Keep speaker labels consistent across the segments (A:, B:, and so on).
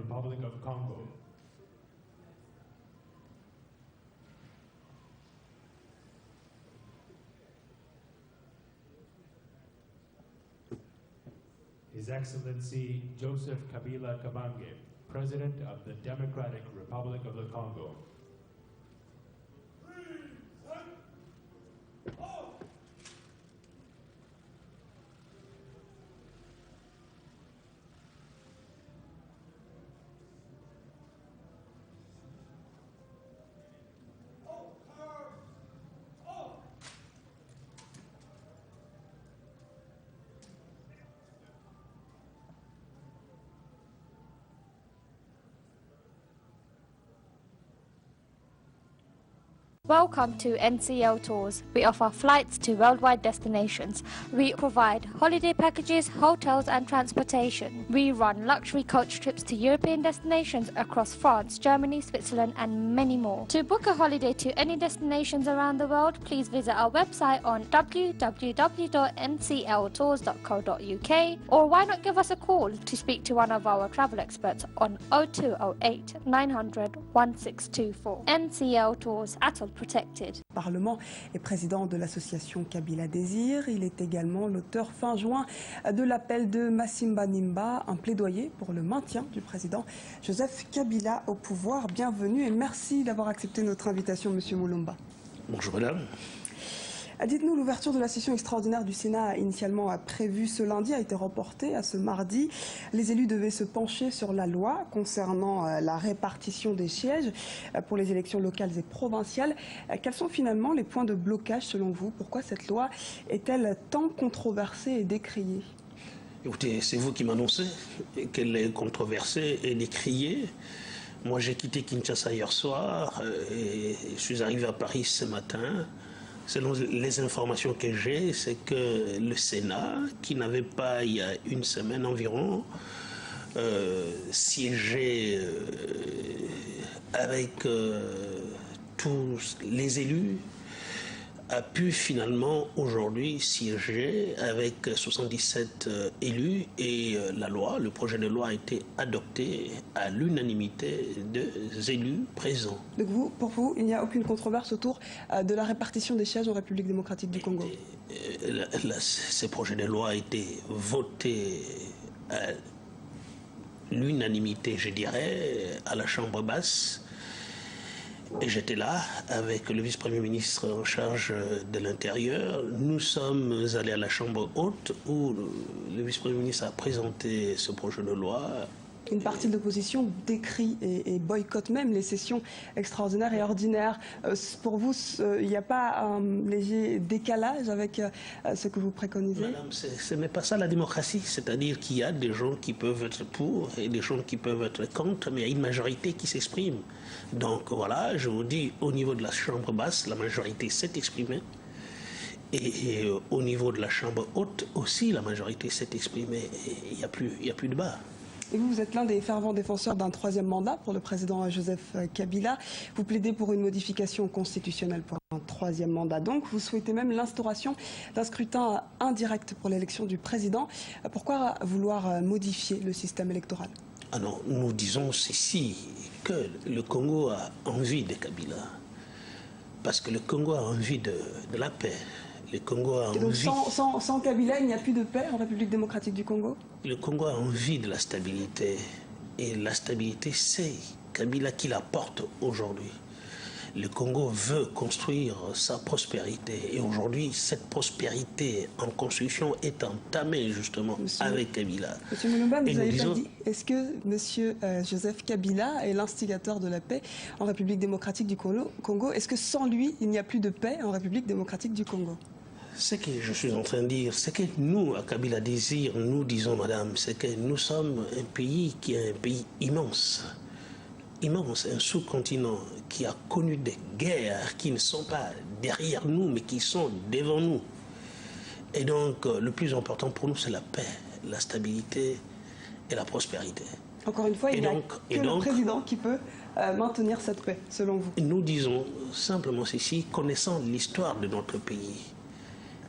A: Republic of Congo. His Excellency Joseph Kabila Kabange, President of the Democratic Republic of the Congo.
B: Welcome to NCL Tours. We offer flights to worldwide destinations. We provide holiday packages, hotels and transportation. We run luxury coach trips to European destinations across France, Germany, Switzerland and many more. To book a holiday to any destinations around the world, please visit our website on www.ncltours.co.uk or why not give us a call to speak to one of our travel experts on 0208 900 1624. NCL Tours, Atoll Protected.
C: Parlement et président de l'association Kabila Désir. Il est également l'auteur fin juin de l'appel de Massimba Nimba, un plaidoyer pour le maintien du président Joseph Kabila au pouvoir. Bienvenue et merci d'avoir accepté notre invitation, Monsieur Moulumba.
D: Bonjour madame.
C: Dites-nous, l'ouverture de la session extraordinaire du Sénat initialement prévue ce lundi a été reportée à ce mardi. Les élus devaient se pencher sur la loi concernant la répartition des sièges pour les élections locales et provinciales. Quels sont finalement les points de blocage selon vous? Pourquoi cette loi est-elle tant controversée et décriée?
D: Écoutez, c'est vous qui m'annoncez qu'elle est controversée et décriée. Moi j'ai quitté Kinshasa hier soir et je suis arrivé à Paris ce matin. Selon les informations que j'ai, c'est que le Sénat, qui n'avait pas il y a une semaine environ, siégé avec tous les élus, a pu finalement aujourd'hui siéger avec 77 élus et la loi, le projet de loi a été adopté à l'unanimité des élus présents.
C: Donc pour vous, il n'y a aucune controverse autour de la répartition des sièges en République démocratique du Congo?
D: Ce projet de loi a été voté à l'unanimité, je dirais, à la Chambre basse. Et j'étais là avec le vice-premier ministre en charge de l'Intérieur. Nous sommes allés à la Chambre haute où le vice-premier ministre a présenté ce projet de loi.
C: Une partie de l'opposition décrit et boycotte même les sessions extraordinaires et ordinaires. Pour vous, il n'y a pas un léger décalage avec ce que vous préconisez?
D: Madame, ce n'est pas ça la démocratie. C'est-à-dire qu'il y a des gens qui peuvent être pour et des gens qui peuvent être contre, mais il y a une majorité qui s'exprime. Donc voilà, je vous dis, au niveau de la Chambre basse, la majorité s'est exprimée. Et au niveau de la Chambre haute aussi, la majorité s'est exprimée. Et il n'y a plus de débat.
C: Et vous êtes l'un des fervents défenseurs d'un troisième mandat pour le président Joseph Kabila. Vous plaidez pour une modification constitutionnelle pour un troisième mandat. Donc, vous souhaitez même l'instauration d'un scrutin indirect pour l'élection du président. Pourquoi vouloir modifier le système électoral?
D: Ah non, nous disons ceci, que le Congo a envie de Kabila. Parce que le Congo a envie de la paix. Le Congo a
C: donc
D: envie...
C: sans Kabila, il n'y a plus de paix en République démocratique du Congo?
D: Le Congo a envie de la stabilité. Et la stabilité, c'est Kabila qui la porte aujourd'hui. Le Congo veut construire sa prospérité. Et aujourd'hui, cette prospérité en construction est entamée justement avec Kabila.
C: Monsieur Moulumba, vous avez pas dit, est-ce que Monsieur Joseph Kabila est l'instigateur de la paix en République démocratique du Congo? Est-ce que sans lui, il n'y a plus de paix en République démocratique du Congo?
D: Ce que je suis en train de dire, c'est que nous, à Kabila Désir, nous disons, madame, c'est que nous sommes un pays qui est un pays immense. Immense, un sous-continent qui a connu des guerres qui ne sont pas derrière nous, mais qui sont devant nous. Et donc, le plus important pour nous, c'est la paix, la stabilité et la prospérité.
C: Encore une fois, il n'y a que le président qui peut maintenir cette paix, selon vous.
D: Nous disons simplement ceci, connaissant l'histoire de notre pays.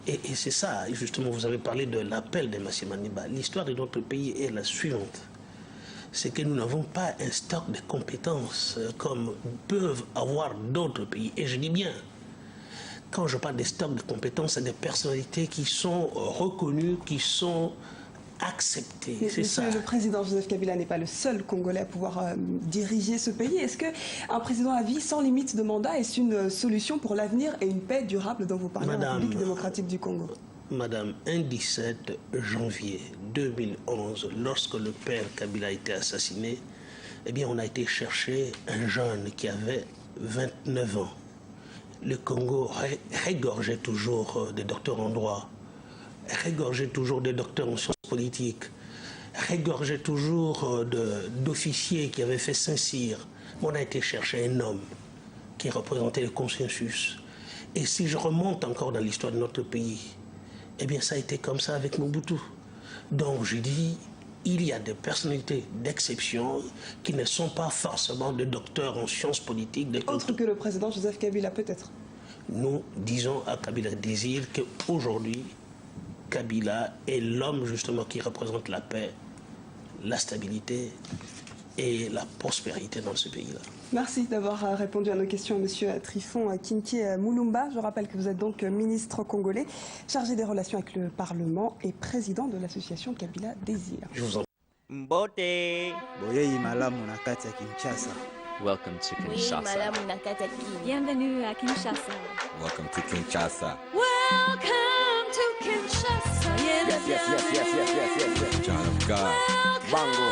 D: Et c'est ça, justement, vous avez parlé de l'appel de Massimba Nimba. L'histoire de notre pays est la suivante. c'est que nous n'avons pas un stock de compétences comme peuvent avoir d'autres pays. Et je dis bien, quand je parle des stocks de compétences, c'est des personnalités qui sont reconnues, qui sont acceptées. C'est ça.
C: Monsieur le président Joseph Kabila n'est pas le seul Congolais à pouvoir diriger ce pays. Est-ce qu'un président à vie sans limite de mandat est une solution pour l'avenir et une paix durable dont vous parlez en République démocratique du Congo?
D: Madame, un 17 janvier 2011, lorsque le père Kabila a été assassiné, eh bien, on a été chercher un jeune qui avait 29 ans. Le Congo régorgeait toujours des docteurs en droit, régorgeait toujours des docteurs en sciences politiques, régorgeait toujours d'officiers qui avaient fait Saint-Cyr. On a été chercher un homme qui représentait le consensus. Et si je remonte encore dans l'histoire de notre pays, eh bien, ça a été comme ça avec Mobutu. Donc, je dis, il y a des personnalités d'exception qui ne sont pas forcément des docteurs en sciences politiques.
C: Autre que le président Joseph Kabila, peut-être.
D: Nous disons à Kabila Désir qu'aujourd'hui, Kabila est l'homme justement qui représente la paix, la stabilité et la prospérité dans ce pays-là.
C: Merci d'avoir répondu à nos questions, Monsieur Trifon Kintie Moulumba. Je rappelle que vous êtes donc ministre congolais, chargé des relations avec le Parlement et président de l'association Kabila Désir.
D: Je vous en prie.
E: Mbote.
F: Welcome to Kinshasa.
G: Bienvenue à Kinshasa.
F: Welcome to Kinshasa.
G: Welcome to Kinshasa.
F: Yes. John of God. Bongo.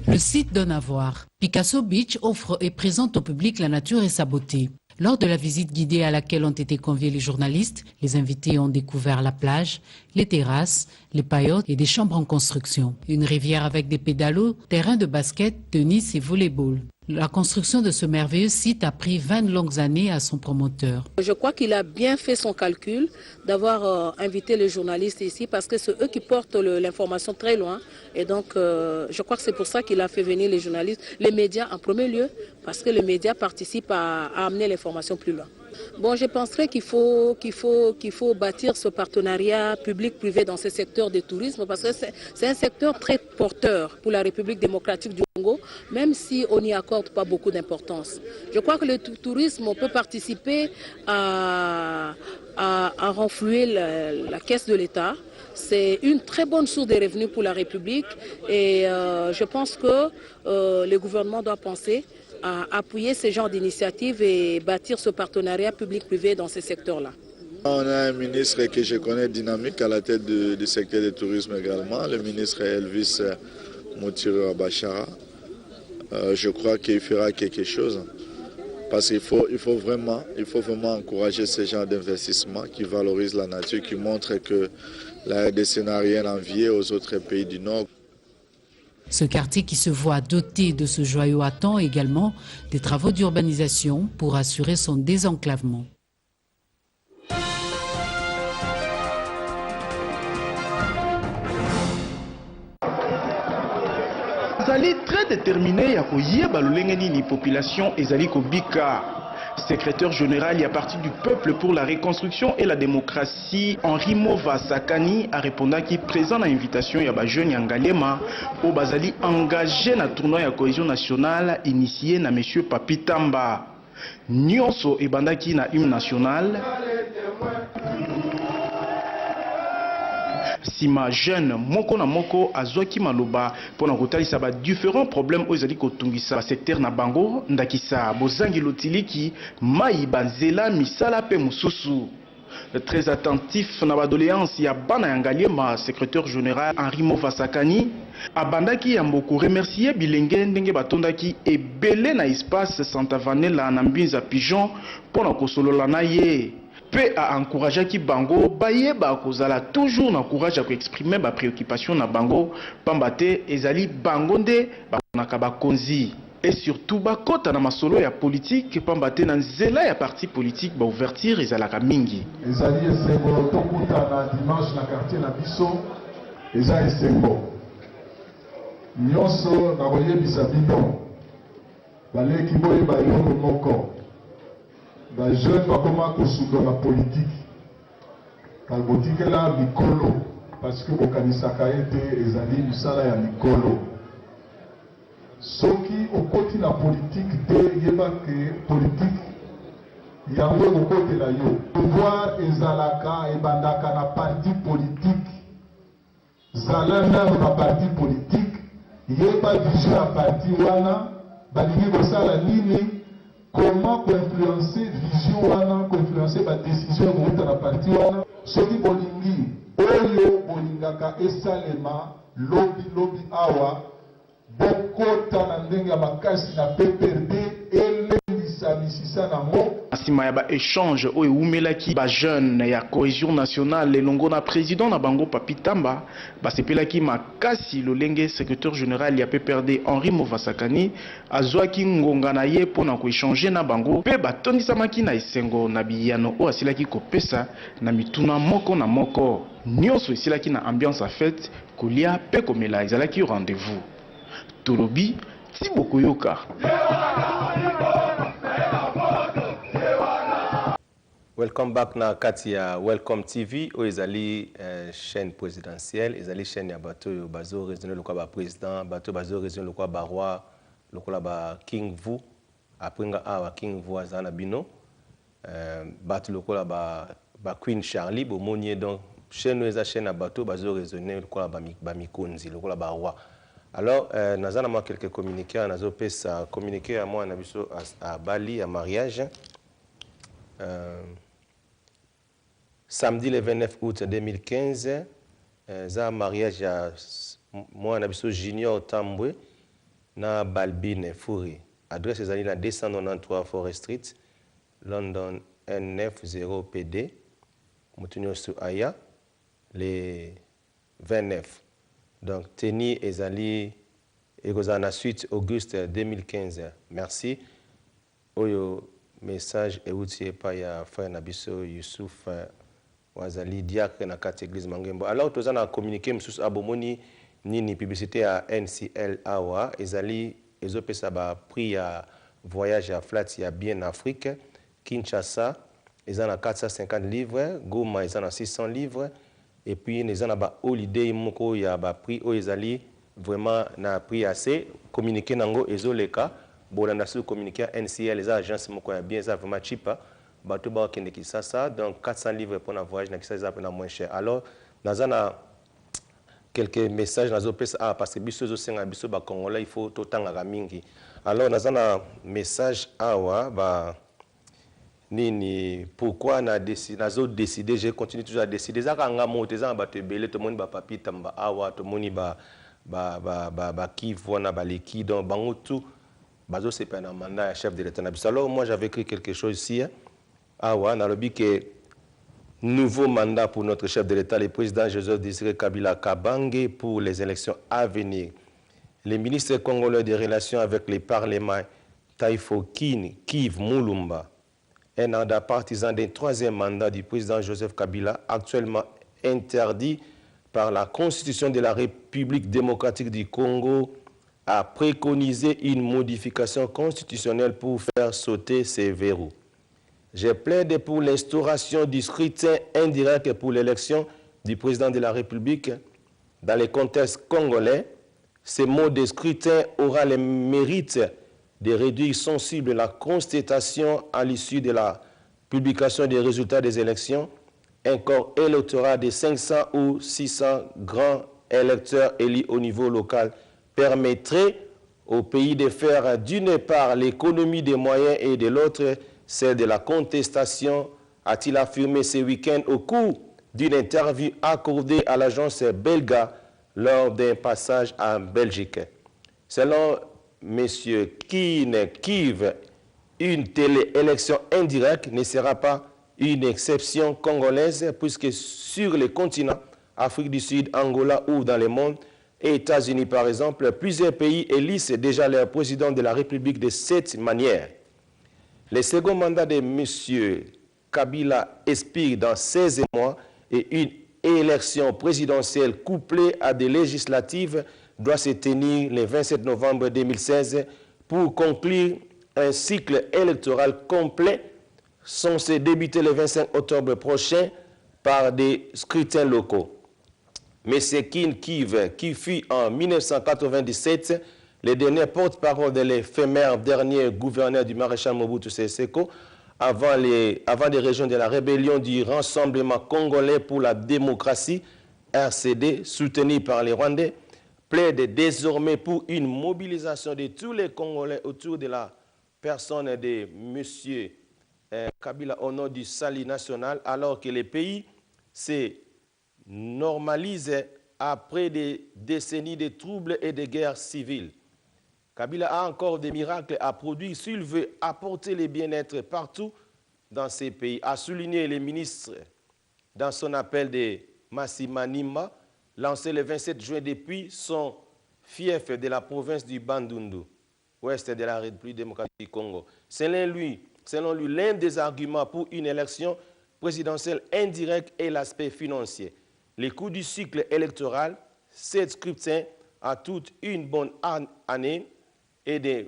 H: Le site donne à voir. Picasso Beach offre et présente au public la nature et sa beauté. Lors de la visite guidée à laquelle ont été conviés les journalistes, les invités ont découvert la plage, les terrasses, les paillotes et des chambres en construction. Une rivière avec des pédalos, terrain de basket, tennis et volley-ball. La construction de ce merveilleux site a pris 20 longues années à son promoteur.
I: Je crois qu'il a bien fait son calcul d'avoir invité les journalistes ici parce que c'est eux qui portent l'information très loin. Et donc, je crois que c'est pour ça qu'il a fait venir les journalistes, les médias en premier lieu, parce que les médias participent à amener l'information plus loin. Bon, je penserais qu'il faut bâtir ce partenariat public-privé dans ce secteur du tourisme parce que c'est un secteur très porteur pour la République démocratique du Congo, même si on n'y accorde pas beaucoup d'importance. Je crois que le tourisme peut participer à renflouer la caisse de l'État. C'est une très bonne source de revenus pour la République et je pense que le gouvernement doit penser à appuyer ce genre d'initiatives et bâtir ce partenariat public-privé dans ces secteurs-là.
J: On a un ministre que je connais dynamique à la tête du secteur du tourisme également, le ministre Elvis Moutiro Bachara. Je crois qu'il fera quelque chose parce qu'il faut vraiment encourager ce genre d'investissement qui valorise la nature, qui montre que la RDC n'a rien à envier aux autres pays du Nord.
H: Ce quartier qui se voit doté de ce joyau attend également des travaux d'urbanisation pour assurer son désenclavement.
K: Ezali très déterminé à koyeba lolenge nini population ezali kobika. Secrétaire général et à partir du peuple pour la reconstruction et la démocratie, Henri Mova Sakani a répondu qu'il présent à l'invitation ya ba jeune Yangalema au bazali engagé na tournoi ya cohésion nationale initié na monsieur Papi Tamba. Nyonso e bandaki na hymne national. Sima jeune moko na moko azwaki maloba pona kotalisa ba différents problèmes oyo ezali kotungisa ba secteur na bango ndakisa bozangi lotiliki mai banzela misala pe mususu. Très attentif na badoléance ya bana Yangaliema, secrétaire général Henri Mofasakani abandaki ya mboko remercier bilenge ndenge batondaki ebele na espace Santa Vanella na mbinza Pigeon pona kosolola na ye. Pe a encouragé ki bango bayeba kozala toujours na courage à exprimer ba préoccupation na bango pambate ezali bango nde bakonaka bakonzi et surtout bakota na masolo ya politique pambate na nzela ya parti politique ba ouverture ezalaka mingi
L: ezali esengo tokuta na dimanche na quartier na biso eza esengo nyonso na koyebisa bino baleki boyeba eloko moko bajeune bakoma kosuka na politike kabotikela mikolo parce que bokanisaka ete ezali misala ya mikolo soki okoti na politike te yeba ke politike yango ekokotela yo pouvoir ezalaka ebandaka na parti politique zala nano na parti politique yeba vision ya parti wana balingi kosala nini comment koinfluencer vision wana koinfluencer badécision ekouta na parti wana soki bolingi oyo bolingaka esalema lobi awa bokota na ndenge ya makasi na PPRD elendisa misisa nango
K: nsima ya baéchange oyo ewumelaki bajeune ya cohésion nationale elongo na président na bango Papi Tamba basepelaki makasi lolenge secrétaire général ya PPRD Henri Movasakani azwaki ngonga na ye mpo na koéchange na bango mpe batondisamaki na esengo na biyano oyo asilaki kopesa na mituna moko na moko nyonso esilaki na ambiance ya fête kolia mpe komela ezalaki rendez-vous tolobi ti bokoyoka.
E: Welcome back na kati ya Welcome TV oyo ezali chaîne présidentielle ezali chaîne ya bato oyo bazo raisonner lokola ba président bato bazo raisonner lokola ba roi lokola ba king vu après nga awa king vu azana bino bato lokola ba queen Charlie bomonier donc chaîne eza chaîne ya bato bazo raisonner lokola ba mikonzi lokola ba roi. Alors nazana moi quelques communiqués nazo pesa communiqué à moi na biso à Bali à mariage. Samedi le 29 août 2015, za mariage à moi nabiso Junior Tambwe na Balbine Furi. Adresse ezali na 293 Forest Street, London N90 PD. Mutunyo su aya le 29. Donc Teni ezali ekozana suite Auguste 2015. Merci. Oyo message eutie pa ya frère nabiso Youssouf wazali diacre na kati église Mangembo. Alors tozana na communiquer msusu abomoni nini publicité à NCL awa ezali ezopesa ba prix ya voyage à flat ya bien Afrique Kinshasa ezana 450 livres, Goma ezana 600 livres et puis ezana ba holiday moko ya ba prix o ezali vraiment na prix assez communiquer nango ezoleka bolanda sur communiquer NCL les agences moko ya bien ça vraiment cheap bato ba kende Kisasa donc 400 livres pour un voyage na Kisasa na moins cher. Alors nazana quelques messages nazo pesa parce que biso zo senga biso ba congolais il faut totanga mingi. Alors nazana message awa ba nini pourquoi nazo décider j'ai continué toujours à décider ça kanga monter ça ba tebele to moni ba Papi Tamba awa to moni ba Kivu na ba leki donc bango tout bazo c'est pas un mandat chef de l'État. Alors moi j'avais écrit quelque chose ici awa na lobi que nouveau mandat pour notre chef de l'État le président Joseph Désiré Kabila Kabange pour les élections à venir. Le ministre congolais des relations avec les parlements Taifo Kiv Mulumba, un ardent partisan d'un troisième mandat du président Joseph Kabila, actuellement interdit par la Constitution de la République démocratique du Congo, a préconisé une modification constitutionnelle pour faire sauter ces verrous. J'ai plaidé pour l'instauration du scrutin indirect pour l'élection du président de la République. Dans le contexte congolais, ce mode de scrutin aura le mérite de réduire sensible la contestation à l'issue de la publication des résultats des élections. Un corps électoral de 500 ou 600 grands électeurs élus au niveau local permettrait au pays de faire d'une part l'économie des moyens et de l'autre celle de la contestation, a-t-il affirmé ce week-end au cours d'une interview accordée à l'agence Belga lors d'un passage en Belgique. Selon M. Kiv, une telle élection indirecte ne sera pas une exception congolaise puisque sur le continent, Afrique du Sud, Angola ou dans le monde, et États-Unis par exemple, plusieurs pays élisent déjà leur président de la République de cette manière. Le second mandat de M. Kabila expire dans 16 mois et une élection présidentielle couplée à des législatives doit se tenir le 27 novembre 2016 pour conclure un cycle électoral complet censé débuter le 25 octobre prochain par des scrutins locaux. M. Kin Kiv, qui fut en 1997 le dernier porte-parole de l'éphémère dernier gouverneur du maréchal Mobutu Sese Seko, avant des régions de la rébellion du Rassemblement congolais pour la démocratie, RCD, soutenu par les Rwandais, plaide désormais pour une mobilisation de tous les Congolais autour de la personne de M. Kabila au nom du salut national, alors que le pays se normalise après des décennies de troubles et de guerres civiles. Kabila a encore des miracles à produire s'il veut apporter le bien-être partout dans ces pays, a souligné le ministre dans son appel de Massimanima, lancé le 27 juin depuis son fief de la province du Bandundu, ouest de la République démocratique du Congo. Selon lui, l'un des arguments pour une élection présidentielle indirecte est l'aspect financier. Les coûts du cycle électoral, 7 scrutins à toute une bonne année et de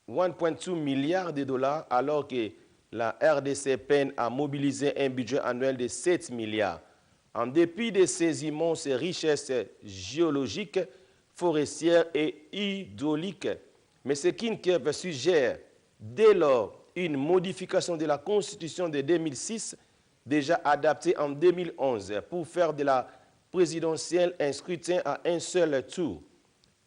E: 1,2 milliard de dollars, alors que la RDC peine à mobiliser un budget annuel de 7 milliards. En dépit de ces immenses richesses géologiques, forestières et hydrauliques, M. Kinkev suggère dès lors une modification de la Constitution de 2006, déjà adaptée en 2011, pour faire de la présidentielle un scrutin à un seul tour.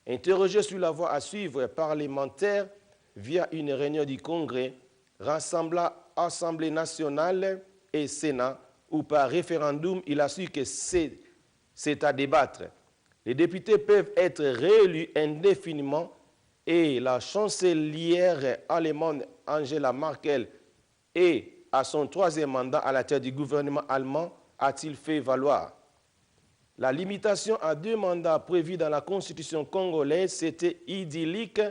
E: Interrogé sur la voie à suivre parlementaire via une réunion du Congrès, rassemblant Assemblée nationale et Sénat, ou par référendum, il a su que c'est à débattre. Les députés peuvent être réélus indéfiniment et la chancelière allemande Angela Merkel est à son 3e mandat à la tête du gouvernement allemand, a-t-il fait valoir. La limitation à 2 mandats prévue dans la Constitution congolaise, c'était idyllique,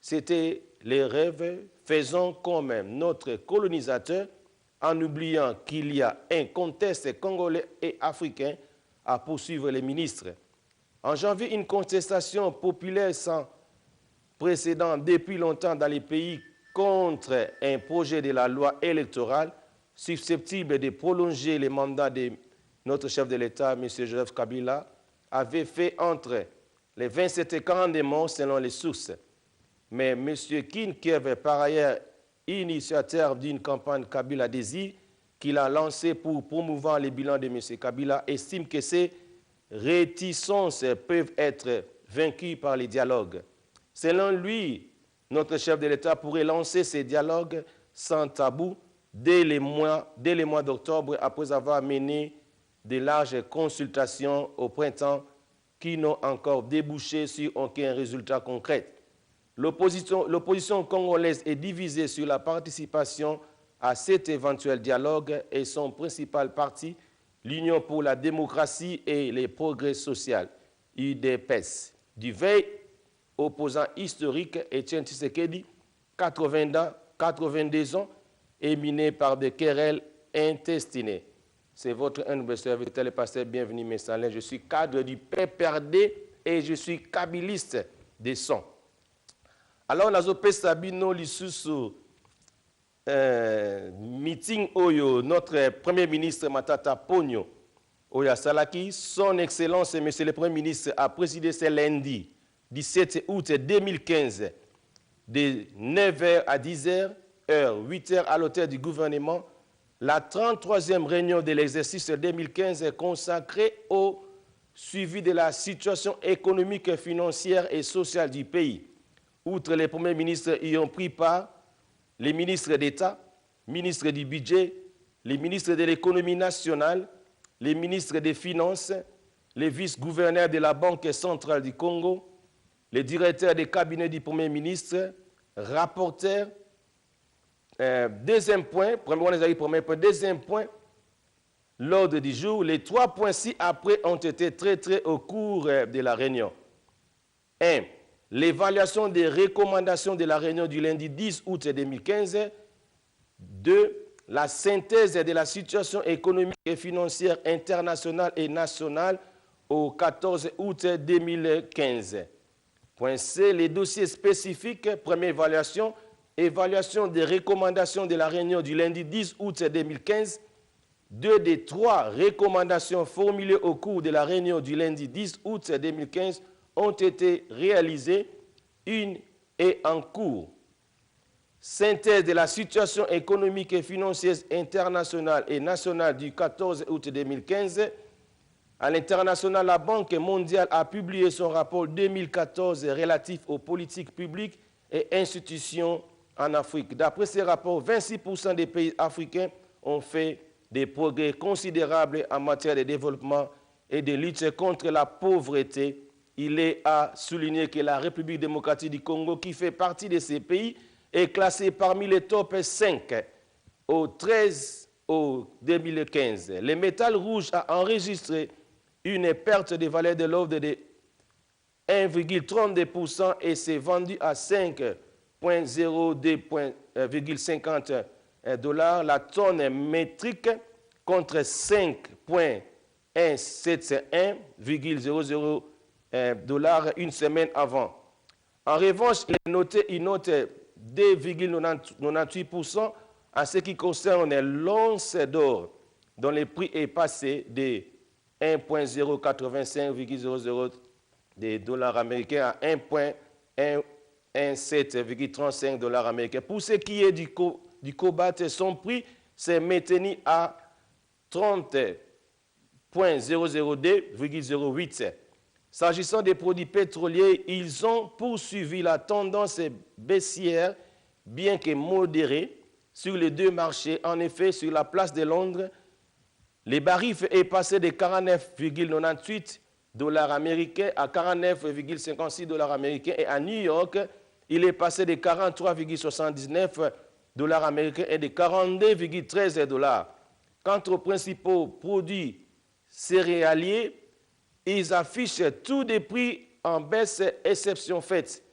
E: c'était les rêves, faisant comme notre colonisateur, en oubliant qu'il y a un contexte congolais et africain à poursuivre les ministres. En janvier, une contestation populaire sans précédent depuis longtemps dans les pays contre un projet de la loi électorale susceptible de prolonger les mandats de notre chef de l'État, M. Joseph Kabila, avait fait entre les 27 et 42 morts selon les sources. Mais M. Kinkev est par ailleurs initiateur d'une campagne Kabila Désir qu'il a lancée pour promouvoir les bilans de M. Kabila, estime que ces réticences peuvent être vaincues par les dialogues. Selon lui, notre chef de l'État pourrait lancer ces dialogues sans tabou dès les mois d'octobre, après avoir mené de larges consultations au printemps qui n'ont encore débouché sur aucun résultat concret. L'opposition congolaise est divisée sur la participation à cet éventuel dialogue et son principal parti, l'Union pour la démocratie et les progrès sociaux, UDPS, du veille opposant historique Etienne Tshisekedi, 82 ans, éminé par des querelles intestinées. C'est votre humble serviteur, le pasteur Bienvenu Messalin. Je suis cadre du PPRD et je suis kabiliste des sons. Alors, nous avons Sabino Lisusu meeting oyo notre Premier ministre Matata Ponyo Oya Salaki, son Excellence Monsieur le Premier ministre a présidé ce lundi 17 août 2015 de 9h à 10h, heure 8h à l'hôtel du gouvernement, la 33e réunion de l'exercice 2015 consacrée au suivi de la situation économique, financière et sociale du pays. Outre les premiers ministres y ont pris part, les ministres d'État, ministres du budget, les ministres de l'économie nationale, les ministres des Finances, les vice-gouverneurs de la Banque centrale du Congo, les directeurs des cabinets du Premier ministre, rapporteurs. Deuxième point, deuxième point, l'ordre du jour, les 3 points ci-après ont été traités au cours de la réunion. 1. L'évaluation des recommandations de la réunion du lundi 10 août 2015. 2. La synthèse de la situation économique et financière internationale et nationale au 14 août 2015. Point C, les dossiers spécifiques, première évaluation, évaluation des recommandations de la réunion du lundi 10 août 2015. 2 des 3 recommandations formulées au cours de la réunion du lundi 10 août 2015 ont été réalisées. Une est en cours. Synthèse de la situation économique et financière internationale et nationale du 14 août 2015. À l'international, la Banque mondiale a publié son rapport 2014 relatif aux politiques publiques et institutions en Afrique. D'après ce rapport, 26% des pays africains ont fait des progrès considérables en matière de développement et de lutte contre la pauvreté. Il est à souligner que la République démocratique du Congo, qui fait partie de ces pays, est classée parmi les top 5 au 13 au 2015. Le métal rouge a enregistré une perte de valeur de l'ordre de 1,32% et s'est vendu à 5,02,50 $, la tonne métrique, contre 5,171,00 $ une semaine avant. En revanche, il est noté une note 2,98% en ce qui concerne l'once d'or, dont le prix est passé de 1,085,00 $ américains à 1,117,35 $ américains. Pour ce qui est du cobalt, son prix s'est maintenu à 30,002,08. S'agissant des produits pétroliers, ils ont poursuivi la tendance baissière, bien que modérée, sur les 2 marchés. En effet, sur la place de Londres, les barils est passé de 49,98 $ américains à 49,56 $ américains. Et à New York, il est passé de 43,79 $ américains et de 42,13 $. Quant aux principaux produits céréaliers, ils affichent tous des prix en baisse, exception faite.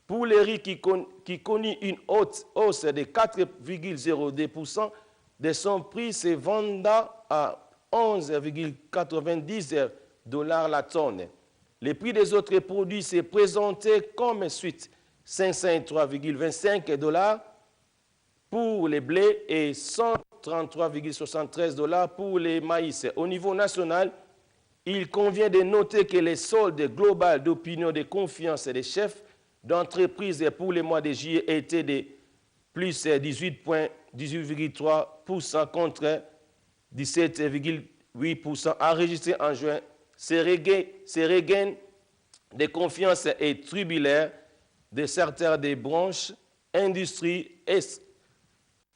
E: Pour le riz qui connut une hausse de 4,02%, de son prix se vendant à 11,90 $ la tonne. Les prix des autres produits se présentaient comme suite: 503,25 $ pour les blés et 133,73 $ pour les maïs. Au niveau national, il convient de noter que les soldes globales d'opinion de confiance des chefs d'entreprise pour le mois de juillet étaient de plus 18,3% contre 17,8% enregistrés en juin. Ces regains de confiance est tribulaire de certaines des branches, industrie,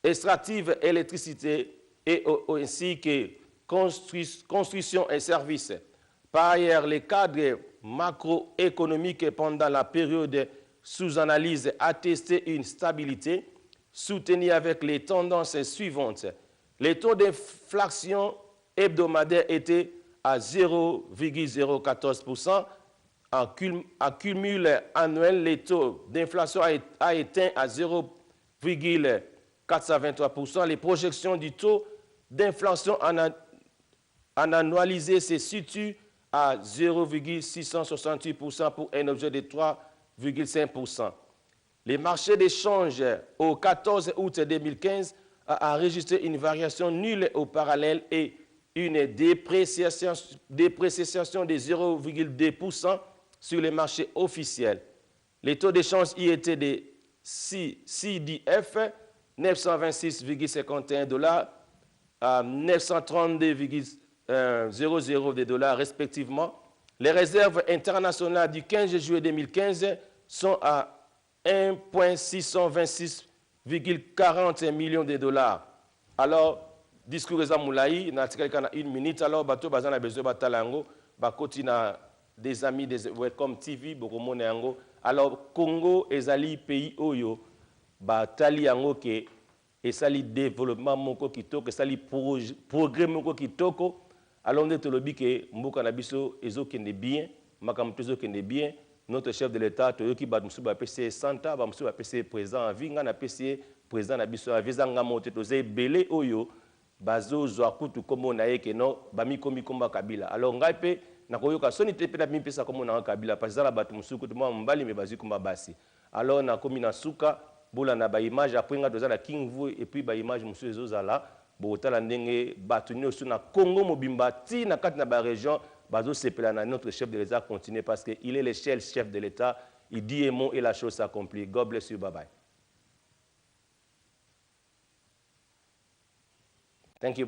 E: extractive, électricité et ainsi que construction et services. Par ailleurs, les cadres macroéconomiques pendant la période sous-analyse attestaient une stabilité soutenue avec les tendances suivantes. Les taux d'inflation hebdomadaire étaient à 0,014%. En cumul annuel, les taux d'inflation a atteint à 0,423%. Les projections du taux d'inflation en annualisé se situent à 0,668% pour un objet de 3,5%. Les marchés d'échange au 14 août 2015 a enregistré une variation nulle au parallèle et une dépréciation de 0,2% sur les marchés officiels. Les taux d'échange y étaient de CDF 926,51 $ à 932,00 $ respectivement. Les réserves internationales du 15 juillet 2015 sont à 1,626,40 millions de $. Alors, discours Reza Moulaï, na une minute, alors bato bazana besoin batalango, bakoti na des amis des Welcome TV, bokomone yango. Alors, Congo ezali pays oyo batali yango ke esali développement moko kitoko, esali progrès moko kitoko. Alors, on est lobi ke mboka na biso ezokende bien, makamto ezokende bien. Notre chef de l'État, Toyoki Badmusu PC Santa, Bamsu PC président Vinga na PC président na biso avezanga mote toze belé oyo bazo zwa kutu komo na yeke no bami komi komba Kabila. Alors ngai pe nakoyoka soni te pe na mipesa comme na Kabila parce que la batu musuku tuma mbali me bazi kumba basi alors na komi na suka bola na ba image après nga doza na King Vu et puis ba image musu ezozala botala ndenge batu nyonso na Congo mobimba ti na kati na ba région bazo sepela na notre chef de l'État continuer parce que il est le chef de l'État, il dit un mot et la chose s'accomplit. God bless you, bye bye. Thank you.